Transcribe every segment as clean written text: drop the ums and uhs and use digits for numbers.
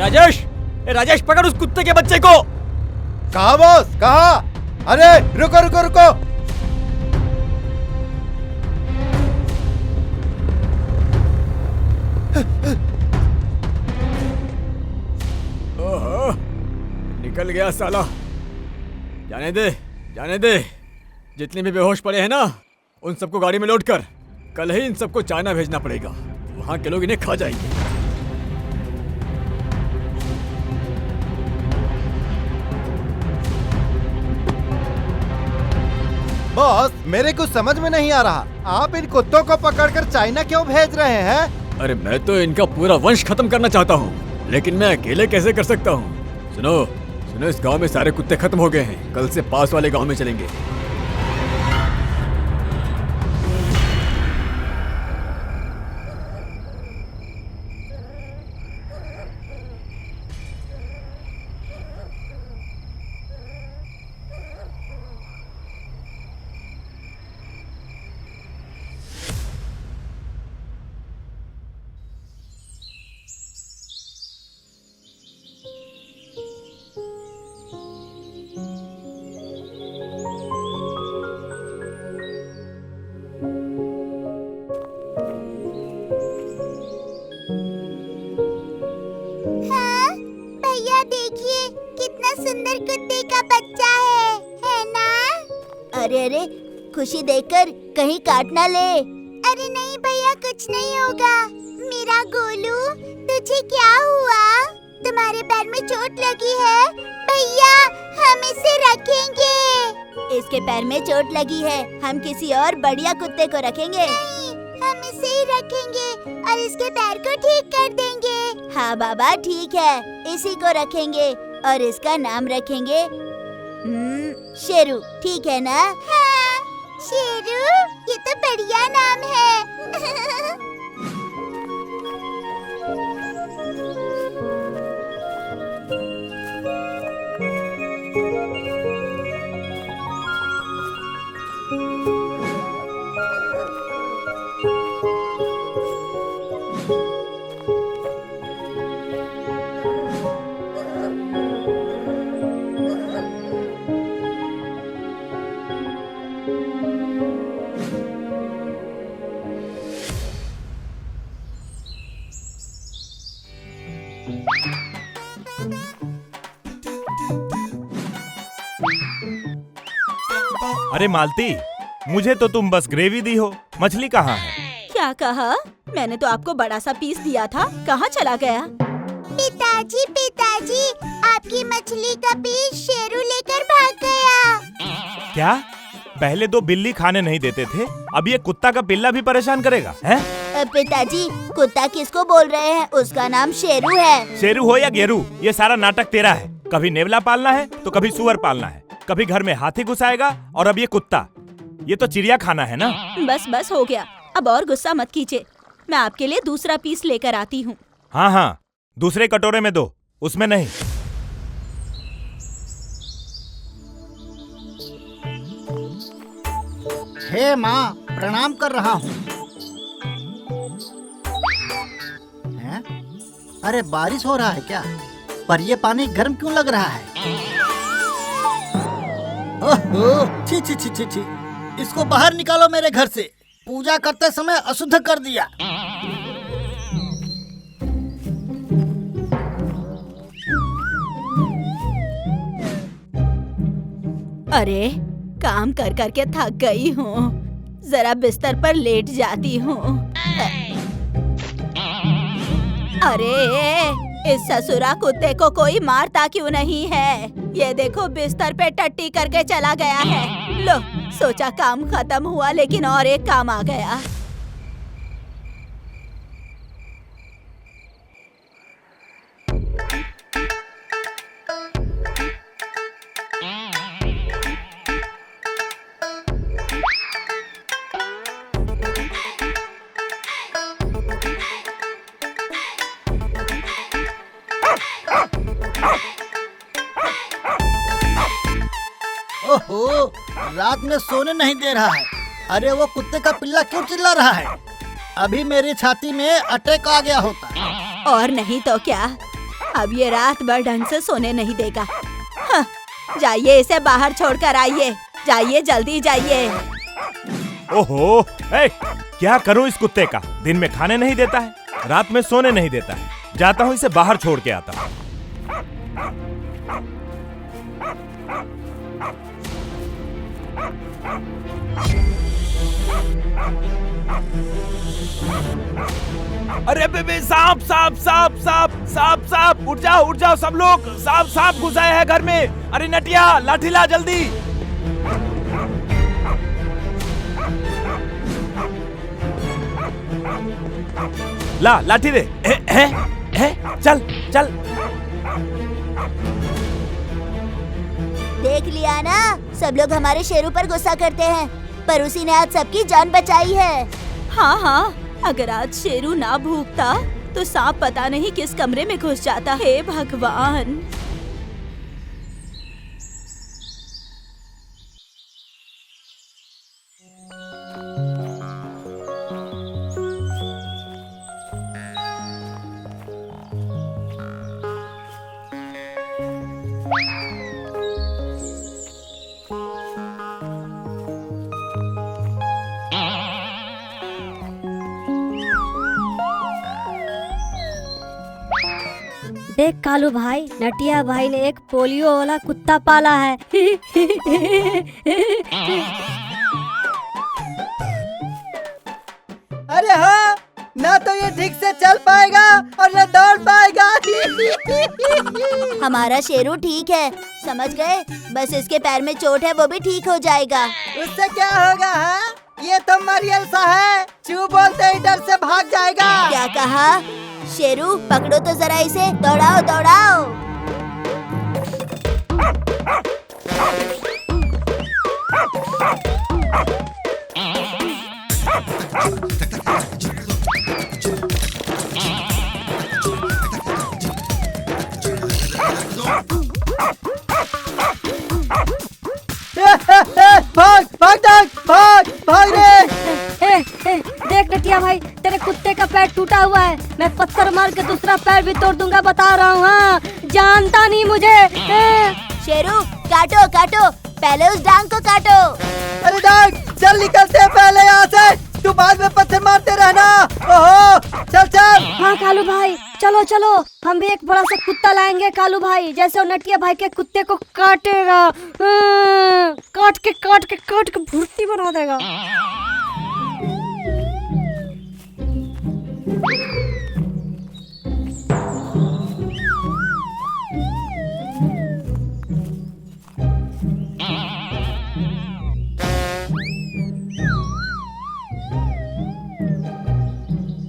राजेश, राजेश पकड़ उस कुत्ते के बच्चे को। कहाँ बॉस, कहाँ? अरे रुको रुको रुको। ओहो, निकल गया साला। जाने दे, जाने दे। जितने भी बेहोश पड़े हैं ना, उन सबको गाड़ी में लोड कर। कल ही इन सबको चाइना भेजना पड़ेगा। वहां के लोग इन्हें खा जाएंगे। बॉस, मेरे कुछ समझ में नहीं आ रहा, आप इन कुत्तों को पकड़कर चाइना क्यों भेज रहे हैं? अरे मैं तो इनका पूरा वंश खत्म करना चाहता हूँ, लेकिन मैं अकेले कैसे कर सकता हूँ? सुनो सुनो, इस गांव में सारे कुत्ते खत्म हो गए हैं। कल से पास वाले गांव में चलेंगे। सुंदर कुत्ते का बच्चा है ना? अरे अरे, खुशी देखकर कहीं काट ना ले। अरे नहीं भैया, कुछ नहीं होगा। मेरा गोलू, तुझे क्या हुआ? तुम्हारे पैर में चोट लगी है? भैया, हम इसे रखेंगे। इसके पैर में चोट लगी है, हम किसी और बढ़िया कुत्ते को रखेंगे। नहीं, हम इसे ही रखेंगे और इसके पैर को ठीक कर देंगे। हाँ बाबा, ठीक है, इसी को रखेंगे और इसका नाम रखेंगे शेरू। ठीक है ना? हाँ, शेरू, ये तो बढ़िया नाम है। अरे मालती, मुझे तो तुम बस ग्रेवी दी हो, मछली कहाँ है? क्या कहा? मैंने तो आपको बड़ा सा पीस दिया था, कहाँ चला गया? पिताजी, पिताजी, आपकी मछली का पीस शेरू लेकर भाग गया। क्या? पहले तो बिल्ली खाने नहीं देते थे, अब ये कुत्ता का पिल्ला भी परेशान करेगा, हैं? पिताजी, कुत्ता किसको बोल रहे हैं? उसका नाम शेरू है। शेरू हो या गेरू, ये सारा नाटक तेरा है। कभी नेवला पालना है तो कभी सुअर पालना है, कभी घर में हाथी घुसाएगा और अब ये कुत्ता। ये तो चिड़िया खाना है ना? बस बस हो गया, अब और गुस्सा मत कीजिए। मैं आपके लिए दूसरा पीस लेकर आती हूँ। हाँ हाँ, दूसरे कटोरे में दो, उसमें नहीं। हे माँ, प्रणाम कर रहा हूँ। हैं? अरे बारिश हो रहा है क्या? पर ये पानी गर्म क्यों लग रहा है? ओहो, छी छी छी छी छी, इसको बाहर निकालो मेरे घर से। पूजा करते समय अशुद्ध कर दिया। अरे काम कर कर के थक गई हूँ, जरा बिस्तर पर लेट जाती हूँ। अरे इस ससुरा कुत्ते को कोई मारता क्यों नहीं है? ये देखो बिस्तर पे टट्टी करके चला गया है। लो, सोचा काम खत्म हुआ, लेकिन और एक काम आ गया। ओहो, रात में सोने नहीं दे रहा है। अरे वो कुत्ते का पिल्ला क्यों चिल्ला रहा है? अभी मेरी छाती में अटैक आ गया होता। और नहीं तो क्या, अब ये रात भर ढंग से सोने नहीं देगा। हाँ, जाइए इसे बाहर छोड़कर आइए। जाइए जल्दी जाइए। ओहो, क्या करूं इस कुत्ते का? दिन में खाने नहीं देता है, रात में सोने नहीं देता है। जाता हूं इसे बाहर छोड़ के आता हूं। अरे बेबे, सांप सांप सांप सांप सांप सांप, उठ जाओ सब लोग। सांप सांप घुस आए हैं घर में। अरे नटिया, लाठी ला जल्दी। ला लाठी दे। चल चल। देख लिया ना, सब लोग हमारे शेरू पर गुस्सा करते हैं, पर उसी ने आज सबकी जान बचाई है। हाँ हाँ, अगर आज शेरू ना भूखता तो सांप पता नहीं किस कमरे में घुस जाता। हे भगवान। देख कालू भाई, नटिया भाई ने एक पोलियो वाला कुत्ता पाला है। अरे हाँ, ना तो ये ठीक से चल पाएगा और न दौड़ पाएगा। हमारा शेरू ठीक है, समझ गए? बस इसके पैर में चोट है, वो भी ठीक हो जाएगा। उससे क्या होगा? हाँ, ये तो मरियल सा है, चू बोलते ही डर से भाग जाएगा। क्या कहा? शेरू पकड़ो तो जरा इसे, दौड़ाओ दौड़ाओ। भाग भाग भाग भाग रे। देख नटिया भाई, तेरे कुत्ते का पैर टूटा हुआ है। मैं पत्थर मार के दूसरा पैर भी तोड़ दूंगा, बता रहा हूँ। हाँ, जानता नहीं मुझे। शेरू काटो काटो, पहले उस डांग को काटो। अरे डांग, चल निकलते हैं पहले यहाँ से, तू बाद में पत्थर मारते रहना। ओहो, चल चल। हाँ कालू भाई, चलो चलो, हम भी एक बड़ा सा कुत्ता लाएंगे कालू भाई, जैसे वो नटिया भाई के कुत्ते को काटेगा। काट के भुर्ती बना देगा।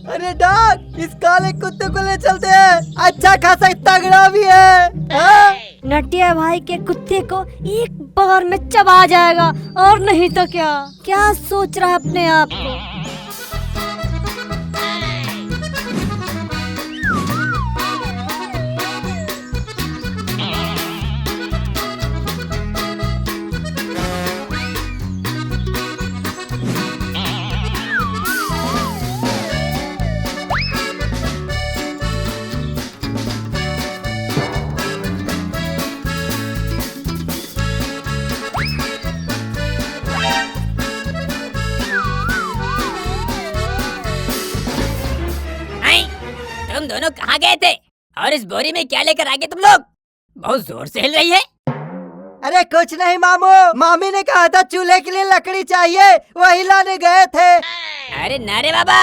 अरे डांग, इस काले कुत्ते को ले चलते हैं, अच्छा खासा तगड़ा भी है। हाँ? नटिया भाई के कुत्ते को एक बार में चबा जाएगा, और नहीं तो क्या सोच रहा है अपने आप को। तुम दोनों कहाँ गए थे? और इस बोरी में क्या लेकर आ गए तुम लोग? बहुत जोर से हिल रही है। अरे कुछ नहीं मामू, मामी ने कहा था चूल्हे के लिए लकड़ी चाहिए, वही लाने गए थे। अरे नारे बाबा,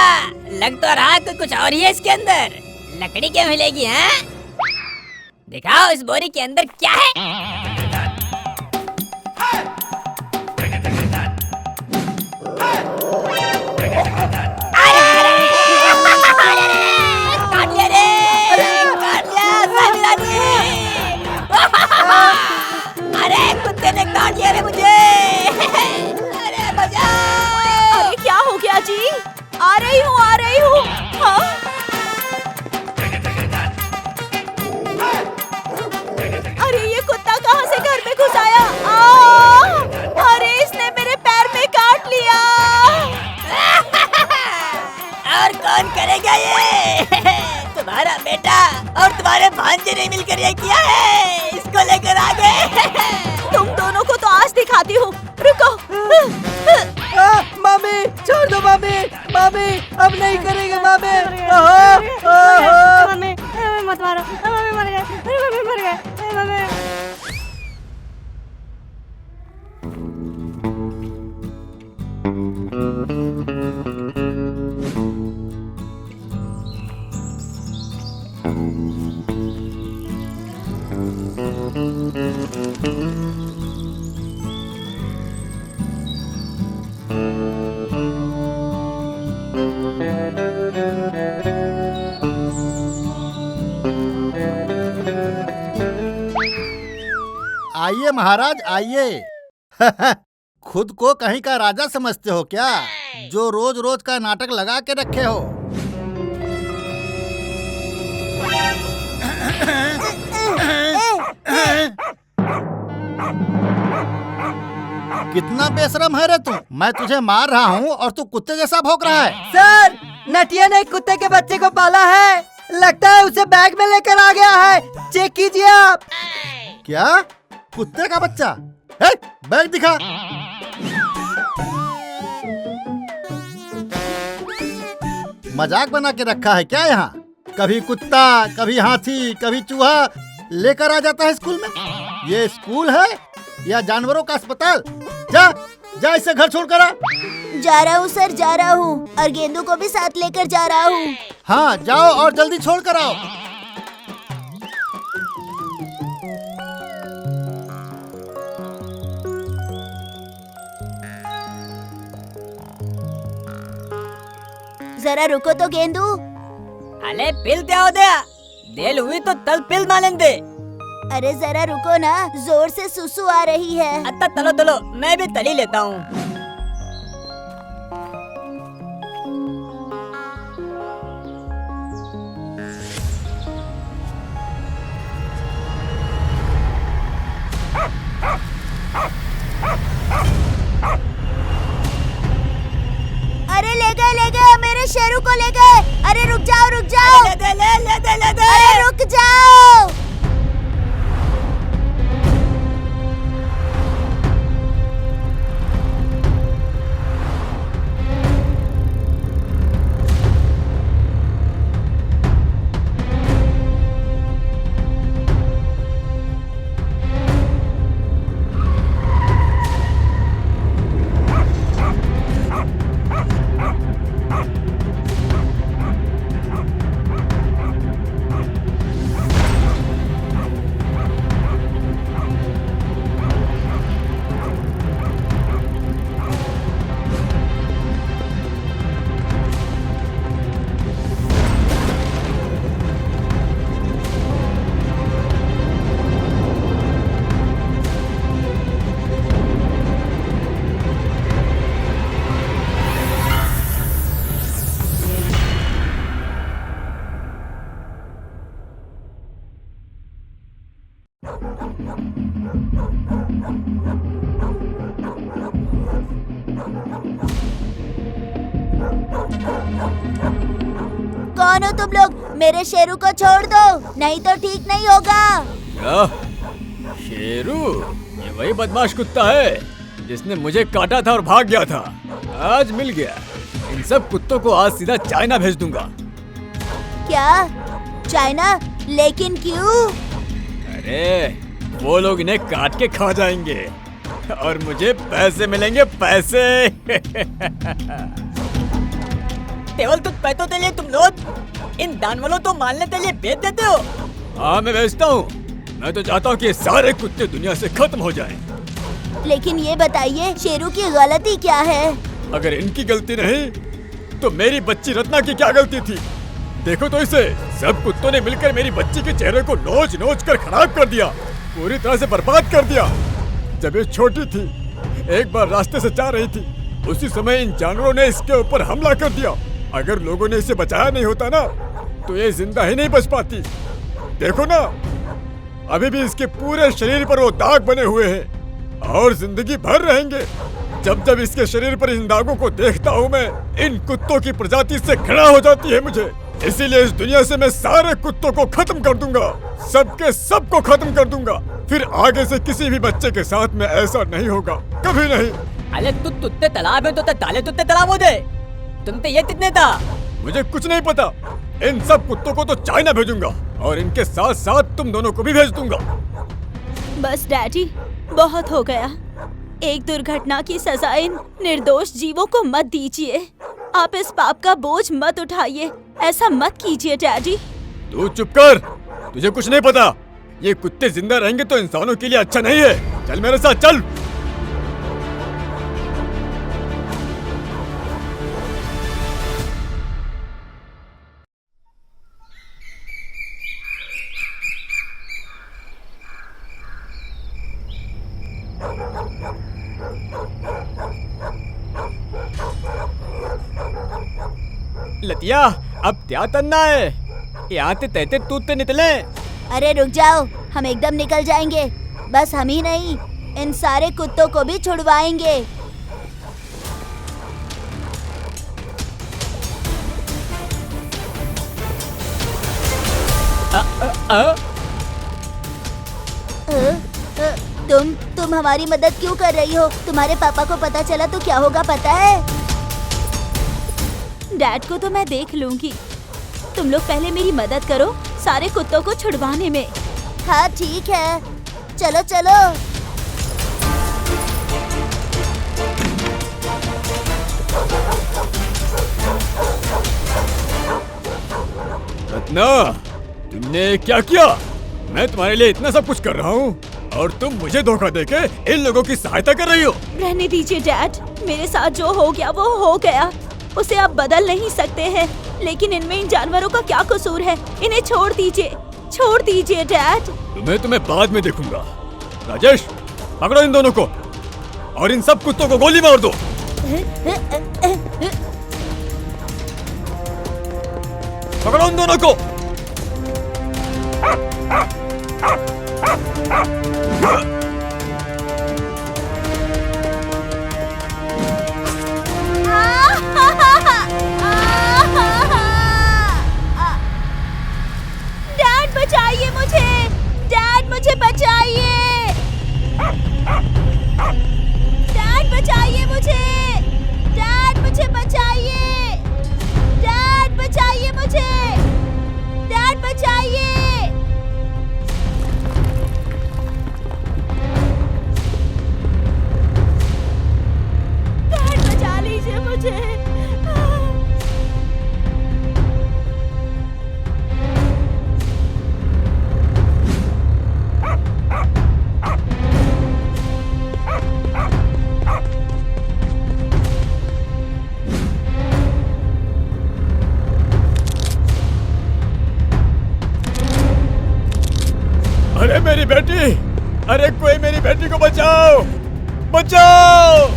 लग तो रहा कुछ और ही है इसके अंदर। लकड़ी क्यों मिलेगी? हैं? दिखाओ इस बोरी के अंदर क्या है। अरे कुत्ते ने काट लिया रे मुझे। अरे बचाओ। अरे क्या हो गया जी? आ रही हूँ। हाँ? अरे ये कुत्ता कहाँ से घर में घुस आया? अरे इसने मेरे पैर में काट लिया। और कौन करेगा ये? तुम्हारा बेटा और तुम्हारे भांजे ने मिलकर ये किया है। इसको लेकर आ गए। तुम दोनों को तो आज दिखाती हूँ। रुको। मामी छोड़ दो मामी, मामी अब नहीं करेंगे मामी। मम्मी मत मारो, मम्मी मर गए, मम्मी मर गए, मम्मी। आइए महाराज आइए। खुद को कहीं का राजा समझते हो क्या, जो रोज रोज का नाटक लगा के रखे हो? कितना बेशरम है रे तू। मैं तुझे मार रहा हूँ और तू कुत्ते जैसा भौंक रहा है। सर, नटिया ने एक कुत्ते के बच्चे को पाला है, लगता है उसे बैग में लेकर आ गया है। चेक कीजिए आप। क्या? कुत्ते का बच्चा? ए, बैग दिखा। मजाक बना के रखा है क्या यहाँ? कभी कुत्ता, कभी हाथी, कभी चूहा लेकर आ जाता है स्कूल में। ये स्कूल है या जानवरों का अस्पताल? जा जा, इसे घर छोड़ कर आ। जा रहा हूँ सर, जा रहा हूँ, और गेंदू को भी साथ लेकर जा रहा हूँ। हाँ जाओ और जल्दी छोड़ कर आओ। जरा रुको तो गेंदू। अले पिल क्या हो गया? देल हुई तो तल पिल मालन दे। अरे जरा रुको ना, जोर से सुसु आ रही है। अच्छा चलो चलो, मैं भी तली लेता हूँ। अरे ले गए मेरे शेरू को ले गए। अरे रुक जाओ रुक जाओ। ले दे। अरे रुक जाओ। कौन हो तुम लोग? मेरे शेरू को छोड़ दो, नहीं तो ठीक नहीं होगा। क्या? शेरू? ये वही बदमाश कुत्ता है जिसने मुझे काटा था और भाग गया था। आज मिल गया। इन सब कुत्तों को आज सीधा चाइना भेज दूंगा। क्या? चाइना? लेकिन क्यों? अरे वो लोग इन्हें काट के खा जाएंगे और मुझे पैसे मिलेंगे, पैसे। केवल तो पैसों के लिए तुम लोग इन जानवरों तो मारने के लिए बेच देते हो। हाँ मैं बेचता हूँ। मैं तो चाहता हूँ कि ये सारे कुत्ते दुनिया से खत्म हो जाएं। लेकिन ये बताइए, शेरू की गलती क्या है? अगर इनकी गलती नहीं तो मेरी बच्ची रत्ना की क्या गलती थी? देखो तो इसे, सब कुत्तों ने मिलकर मेरी बच्ची के चेहरे को नोच नोच कर खराब कर दिया, पूरी तरह से बर्बाद कर दिया। जब ये छोटी थी, एक बार रास्ते से जा रही थी, उसी समय इन जानवरों ने इसके ऊपर हमला कर दिया। अगर लोगों ने इसे बचाया नहीं होता ना तो ये जिंदा ही नहीं बच पाती। देखो ना, अभी भी इसके पूरे शरीर पर वो दाग बने हुए हैं और जिंदगी भर रहेंगे। जब जब इसके शरीर पर इन दागों को देखता हूँ मैं, इन कुत्तों की प्रजाति से घृणा हो जाती है मुझे। इसीलिए इस दुनिया से मैं सारे कुत्तों को खत्म कर दूंगा, सबके सबको खत्म कर दूंगा। फिर आगे से किसी भी बच्चे के साथ में ऐसा नहीं होगा, कभी नहीं। अरे तू तुत्ते तालाब में तो ताले तुत्ते तालाब हो दे। तुम तो ये कितने था? मुझे कुछ नहीं पता। इन सब कुत्तों को तो चाइना भेजूंगा और इनके साथ साथ तुम दोनों को भी भेज दूंगा। बस डैडी, बहुत हो गया। एक दुर्घटना की सजा इन निर्दोष जीवों को मत दीजिए। आप इस पाप का बोझ मत उठाइए, ऐसा मत कीजिए डैडी। तू चुप कर, तुझे कुछ नहीं पता। ये कुत्ते जिंदा रहेंगे तो इंसानों के लिए अच्छा नहीं है। चल मेरे साथ चल। लतिया, अब क्या करना है? यहाँ से तैते तूते निकले। अरे रुक जाओ, हम एकदम निकल जाएंगे। बस हम ही नहीं, इन सारे कुत्तों को भी छुड़वाएंगे। तुम हमारी मदद क्यों कर रही हो? तुम्हारे पापा को पता चला तो क्या होगा पता है? डैड को तो मैं देख लूंगी। तुम लोग पहले मेरी मदद करो सारे कुत्तों को छुड़वाने में। हाँ ठीक है, चलो चलो। रत्ना, तुमने क्या किया? मैं तुम्हारे लिए इतना सब कुछ कर रहा हूँ और तुम मुझे धोखा देके इन लोगों की सहायता कर रही हो। रहने दीजिए डैड, मेरे साथ जो हो गया वो हो गया, उसे आप बदल नहीं सकते हैं। लेकिन इनमें इन जानवरों का क्या कसूर है? इन्हें छोड़ दीजिए डैड। तुम्हें बाद में देखूंगा। राजेश, पकड़ो इन दोनों को और इन सब कुत्तों को गोली मार दो। पकड़ो इन दोनों को। डैड बचाइए मुझे, डैड मुझे बचाइए, डैड बचाइए मुझे, डैड मुझे बचाइए, डैड बचाइए मुझे, डैड बचाइए। डैड बचा लीजिए मुझे। अरे मेरी बेटी, अरे कोई मेरी बेटी को बचाओ, बचाओ।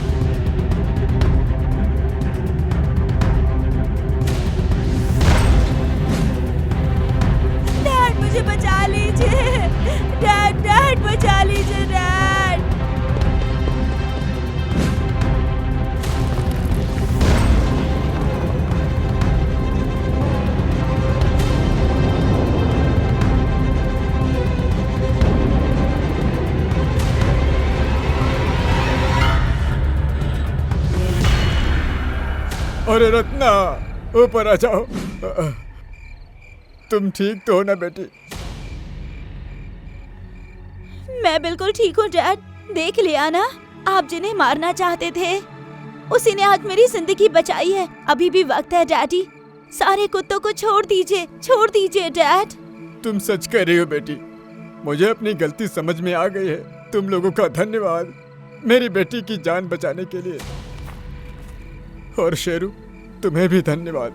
डैड मुझे बचा लीजिए, डैड बचा लीजिए डैड। अरे रत्ना, ऊपर आ जाओ। तुम ठीक तो हो ना बेटी? मैं बिल्कुल ठीक हूँ डैड। देख लिया ना, आप जिन्हें मारना चाहते थे उसी ने आज मेरी जिंदगी बचाई है। अभी भी वक्त है डैडी, सारे कुत्तों को छोड़ दीजिए डैड। तुम सच कह रही हो बेटी, मुझे अपनी गलती समझ में आ गई है। तुम लोगों का धन्यवाद मेरी बेटी की जान बचाने के लिए। और शेरू, तुम्हें भी धन्यवाद।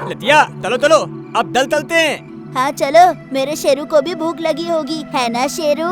लतिया, चलो अब दल चलते हैं। हाँ चलो, मेरे शेरू को भी भूख लगी होगी, है ना शेरू?